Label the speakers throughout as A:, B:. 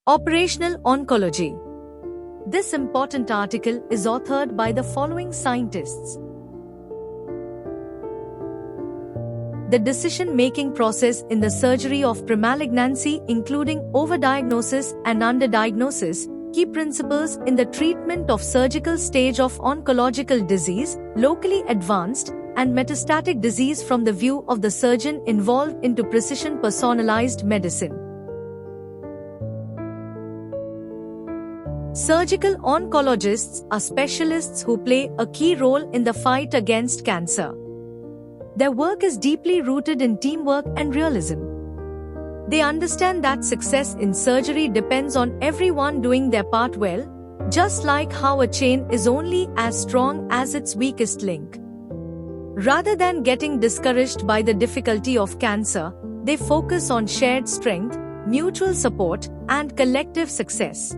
A: Operational Oncology. This important article is authored by the following scientists. The decision-making process in the surgery of premalignancy, including overdiagnosis and underdiagnosis, key principles in the treatment of surgical stage of oncological disease, locally advanced and metastatic disease from the view of the surgeon involved into precision personalized medicine. Surgical oncologists are specialists who play a key role in the fight against cancer. Their work is deeply rooted in teamwork and realism. They understand that success in surgery depends on everyone doing their part well, just like how a chain is only as strong as its weakest link. Rather than getting discouraged by the difficulty of cancer, they focus on shared strength, mutual support, and collective success.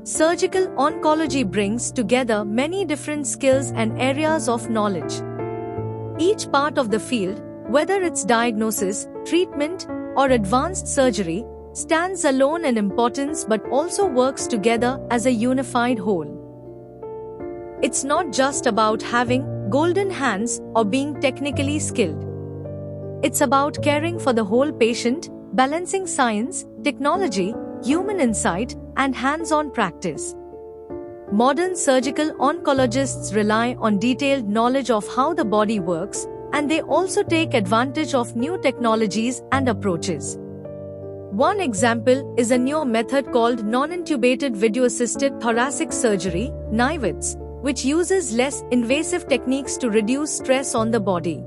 A: Surgical oncology brings together many different skills and areas of knowledge. Each part of the field, whether it's diagnosis, treatment, or advanced surgery, stands alone in importance but also works together as a unified whole. It's not just about having golden hands or being technically skilled. It's about caring for the whole patient, balancing science, technology, human insight, and hands-on practice. Modern surgical oncologists rely on detailed knowledge of how the body works, and they also take advantage of new technologies and approaches. One example is a new method called non-intubated video-assisted thoracic surgery, NIVATS, which uses less invasive techniques to reduce stress on the body.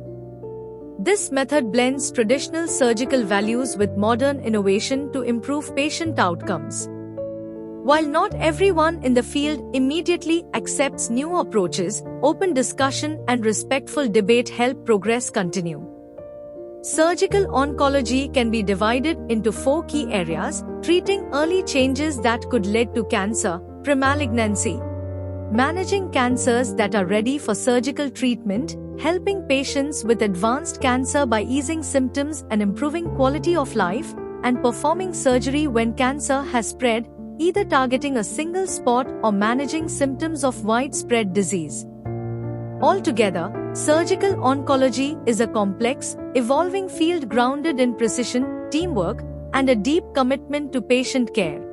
A: This method blends traditional surgical values with modern innovation to improve patient outcomes. While not everyone in the field immediately accepts new approaches, open discussion and respectful debate help progress continue. Surgical oncology can be divided into 4 key areas: treating early changes that could lead to cancer, premalignancy, managing cancers that are ready for surgical treatment, helping patients with advanced cancer by easing symptoms and improving quality of life, and performing surgery when cancer has spread, either targeting a single spot or managing symptoms of widespread disease. Altogether, surgical oncology is a complex, evolving field grounded in precision, teamwork, and a deep commitment to patient care.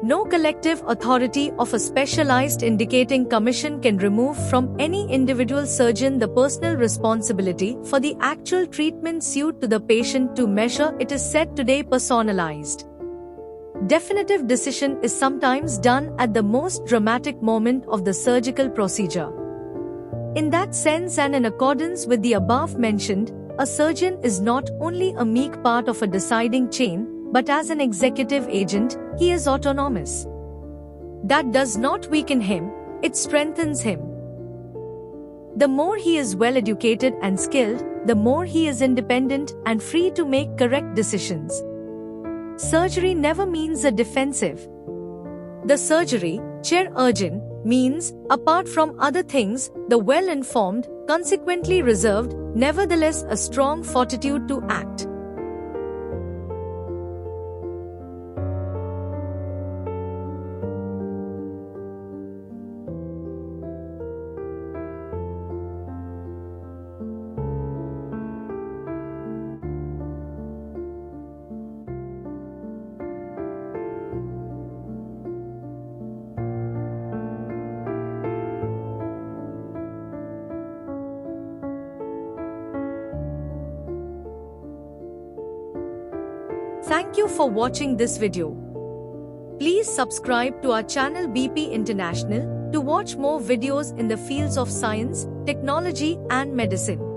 A: No collective authority of a specialized indicating commission can remove from any individual surgeon the personal responsibility for the actual treatment suited to the patient. To measure it is said today personalized. Definitive decision is sometimes done at the most dramatic moment of the surgical procedure. In that sense, and in accordance with the above mentioned, a surgeon is not only a meek part of a deciding chain, but as an executive agent, he is autonomous. That does not weaken him, it strengthens him. The more he is well educated and skilled, the more he is independent and free to make correct decisions. Surgery never means a defensive. The surgery, chair urgent, means, apart from other things, the well-informed, consequently reserved, nevertheless a strong fortitude to act. Thank you for watching this video. Please subscribe to our channel BP International to watch more videos in the fields of science, technology, and medicine.